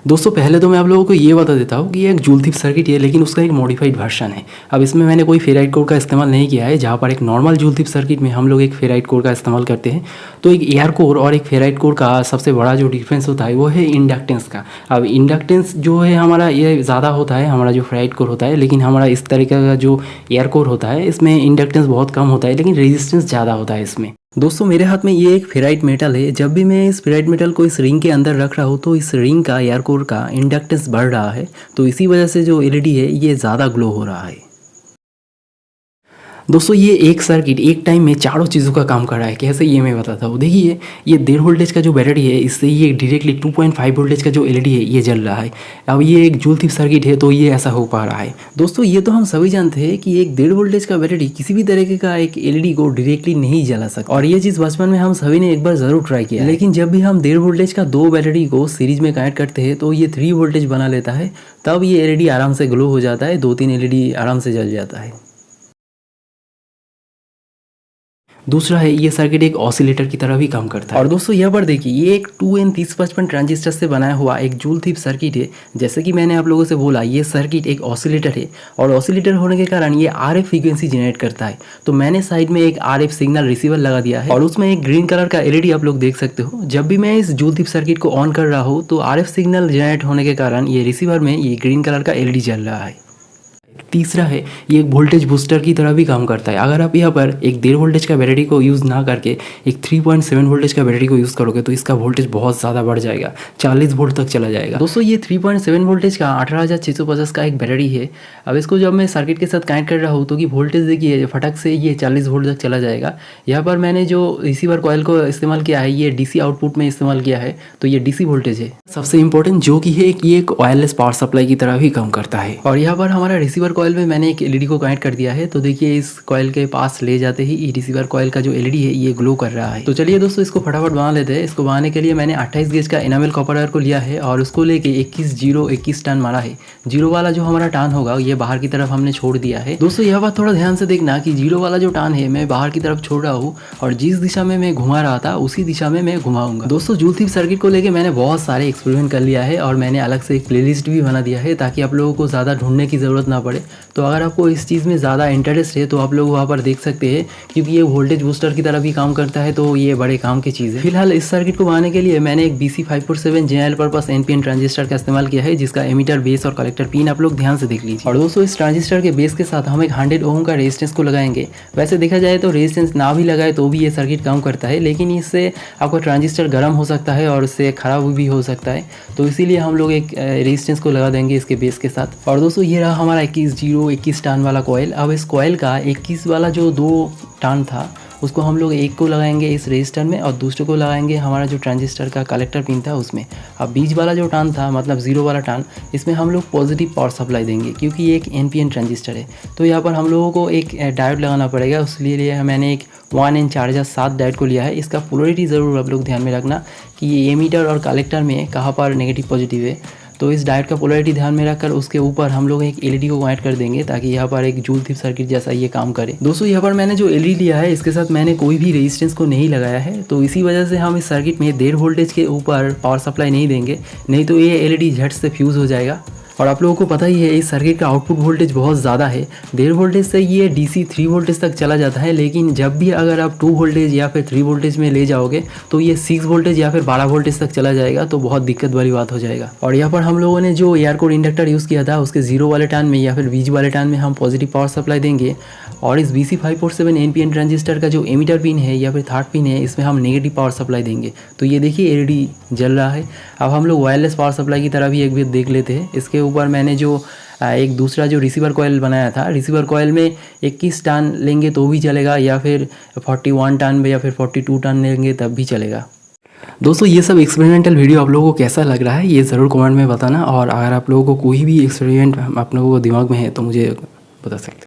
दोस्तों पहले तो मैं आप लोगों को ये बता देता हूँ कि ये एक जूल थीफ सर्किट है, लेकिन उसका एक मॉडिफाइड वर्जन है। अब इसमें मैंने कोई फेराइट कोर का इस्तेमाल नहीं किया है, जहाँ पर एक नॉर्मल जूल थीफ सर्किट में हम लोग एक फेराइट कोर का इस्तेमाल करते हैं। तो एक एआर कोर और एक फेराइट कोर का सबसे बड़ा जो डिफरेंस होता है वो है इंडक्टेंस का। अब इंडक्टेंस जो है हमारा ये ज़्यादा होता है हमारा जो फेराइट कोर होता है, लेकिन हमारा इस तरीके का जो एआर कोर होता है इसमें इंडक्टेंस बहुत कम होता है, लेकिन रेजिस्टेंस ज़्यादा होता है इसमें। दोस्तों मेरे हाथ में ये एक फेराइट मेटल है। जब भी मैं इस फेराइट मेटल को इस रिंग के अंदर रख रहा हूँ तो इस रिंग का एआर कोर का इंडक्टेंस बढ़ रहा है, तो इसी वजह से जो एलईडी है ये ज़्यादा ग्लो हो रहा है। दोस्तों ये एक सर्किट एक टाइम में चारों चीज़ों का काम कर रहा है। कैसे ये मैं बताता हूँ। देखिए ये 1.5 वोल्टेज का जो बैटरी है इससे ये डायरेक्टली 2.5 वोल्टेज का जो एलईडी है ये जल रहा है। अब ये एक जूल थीफ सर्किट है तो ये ऐसा हो पा रहा है। दोस्तों ये तो हम सभी जानते हैं कि एक 1.5 वोल्टेज का बैटरी किसी भी तरीके का एक एलईडी को डायरेक्टली नहीं जला सकता, और ये चीज़ बचपन में हम सभी ने एक बार ज़रूर ट्राई किया। लेकिन जब भी हम 1.5 वोल्टेज का 2 बैटरी को सीरीज में कनेक्ट करते हैं तो ये 3 वोल्टेज बना लेता है, तब ये एलईडी आराम से ग्लो हो जाता है, 2-3 एलईडी आराम से जल जाता है। दूसरा है ये सर्किट एक ऑसिलेटर की तरह भी काम करता है। और दोस्तों यहाँ पर देखिए ये एक 2N3055 ट्रांजिस्टर से बनाया हुआ एक जूल थीफ सर्किट है। जैसे कि मैंने आप लोगों से बोला ये सर्किट एक ऑसिलेटर है, और ऑसिलेटर होने के कारण ये RF फ्रीक्वेंसी जनरेट करता है। तो मैंने साइड में एक RF सिग्नल रिसीवर लगा दिया है, और उसमें एक ग्रीन कलर का एलईडी आप लोग देख सकते हो। जब भी मैं इस जूल थीफ सर्किट को ऑन कर रहा हूँ तो RF सिग्नल जनरेट होने के कारण ये रिसीवर में ये ग्रीन कलर का एलईडी जल रहा है। तीसरा है ये एक वोल्टेज बूस्टर की तरह भी काम करता है। अगर आप यहाँ पर एक 1.5 वोल्टेज का बैटरी को यूज़ ना करके एक 3.7 वोल्टेज का बैटरी को यूज़ करोगे तो इसका वोल्टेज बहुत ज़्यादा बढ़ जाएगा, 40 वोल्ट तक चला जाएगा। दोस्तों ये 3.7 वोल्टेज का 18650 का एक बैटरी है। अब इसको जब मैं सर्किट के साथ कनेक्ट कर रहा हूँ तो कि वोल्टेज देखिए फटक से ये 40 वोल्ट तक चला जाएगा। यहाँ पर मैंने जो रिसीवर कॉइल को इस्तेमाल किया है ये DC आउटपुट में इस्तेमाल किया है, तो ये DC वोल्टेज है। सबसे इंपॉर्टेंट जो कि है कि ये एक वायरलेस पावर सप्लाई की तरह भी काम करता है। और यहाँ पर हमारा रिसीवर कॉइल में मैंने एक एलईडी को कनेक्ट कर दिया है, तो देखिए इस कॉइल के पास ले जाते ही ये रिसीवर कॉइल का जो एलईडी है ये ग्लो कर रहा है। तो चलिए दोस्तों इसको फटाफट बना लेते हैं। इसको बनाने के लिए मैंने 28 गेज का एनामेल कॉपर वायर को लिया है और उसको लेके 21 टर्न मारा है। जीरो वाला जो हमारा टर्न होगा ये बाहर की तरफ हमने छोड़ दिया है। दोस्तों यह बात थोड़ा ध्यान से देखना कि जीरो वाला जो टर्न है मैं बाहर की तरफ छोड़ रहा हूँ, और जिस दिशा में मैं घुमा रहा था उसी दिशा में मैं घुमाऊंगा। दोस्तों जूल थीफ सर्किट को लेके मैंने बहुत सारे एक्सपेरिमेंट कर लिया है, और मैंने अलग से एक प्लेलिस्ट भी बना दिया है ताकि आप लोगों को ज़्यादा ढूंढने की ज़रूरत ना पड़े। तो अगर आपको इस चीज़ में ज़्यादा इंटरेस्ट है तो आप लोग वहाँ पर देख सकते हैं, क्योंकि ये वोल्टेज बूस्टर की तरह भी काम करता है, तो ये बड़े काम की चीज़ है। फिलहाल इस सर्किट को बनाने के लिए मैंने एक BC547 general purpose NPN transistor का इस्तेमाल किया है, जिसका एमीटर, बेस और कलेक्टर पिन आप लोग ध्यान से देख लीजिए। और दोस्तों इस ट्रांजिस्टर के बेस के साथ हम एक 100 ओम का रेजिस्टेंस को लगाएंगे। वैसे देखा जाए तो रेजिस्टेंस ना भी लगाए तो भी ये सर्किट काम करता है, लेकिन इससे आपका ट्रांजिस्टर गर्म हो सकता है और इससे ख़राब भी हो सकता है, तो इसीलिए हम लोग एक रेजिस्टेंस को लगा देंगे इसके बेस के साथ। और दोस्तों ये रहा हमारा 21 टर्न वाला कॉइल। अब इस कॉइल का 21 वाला जो 2 टर्न था उसको हम लोग एक को लगाएंगे इस रेजिस्टर में, और दूसरे को लगाएंगे हमारा जो ट्रांजिस्टर का कलेक्टर पिन था उसमें। अब बीच वाला जो टर्न था मतलब 0 वाला टर्न, इसमें हम लोग पॉजिटिव पावर सप्लाई देंगे, क्योंकि ये एक NPN ट्रांजिस्टर है। तो यहाँ पर हम लोगों को एक डायोड लगाना पड़ेगा, उसके मैंने एक 1N 4007 डायोड को लिया है। इसका पोलरिटी ज़रूर आप लोग ध्यान में रखना कि ये एमीटर और कलेक्टर में कहाँ पर नेगेटिव पॉजिटिव है। तो इस डायोड का पोलरिटी ध्यान में रखकर उसके ऊपर हम लोग एक एलईडी को कनेक्ट कर देंगे ताकि यहाँ पर एक जूल थीफ सर्किट जैसा ये काम करे। दोस्तों यहाँ पर मैंने जो एलईडी लिया है इसके साथ मैंने कोई भी रेजिस्टेंस को नहीं लगाया है, तो इसी वजह से हम इस सर्किट में 1.5 वोल्टेज के ऊपर पावर सप्लाई नहीं देंगे, नहीं तो ये एलईडी झट से फ्यूज़ हो जाएगा। और आप लोगों को पता ही है इस सर्किट का आउटपुट वोल्टेज बहुत ज़्यादा है। 1.5 वोल्टेज से ये DC 3 वोल्टेज तक चला जाता है, लेकिन जब भी अगर आप 2 वोल्टेज या फिर 3 वोल्टेज में ले जाओगे तो ये 6 वोल्टेज या फिर 12 वोल्टेज तक चला जाएगा, तो बहुत दिक्कत वाली बात हो जाएगा। और यहाँ पर हम लोगों ने जो एआर कोर इंडक्टर यूज़ किया था उसके 0 वाले टर्न में या फिर बीच वाले टर्न में हम पॉजिटिव पावर सप्लाई देंगे, और इस BC547 NPN ट्रांजिस्टर का जो एमीटर पिन है या फिर थर्ड पिन है इसमें हम नेगेटिव पावर सप्लाई देंगे। तो ये देखिए एलईडी जल रहा है। अब हम लोग वायरलेस पावर सप्लाई की तरह भी एक भी देख लेते हैं। इसके ऊपर मैंने जो एक दूसरा जो रिसीवर कॉइल बनाया था, रिसीवर कॉइल में 21 टर्न लेंगे तो भी चलेगा, या फिर 41 टर्न में या फिर 42 टर्न लेंगे तब भी चलेगा। दोस्तों ये सब एक्सपेरिमेंटल वीडियो आप लोगों को कैसा लग रहा है ये ज़रूर कमेंट में बताना, और अगर आप लोगों को कोई भी एक्सपेरिमेंट आप लोगों को दिमाग में है तो मुझे बता सकते हैं।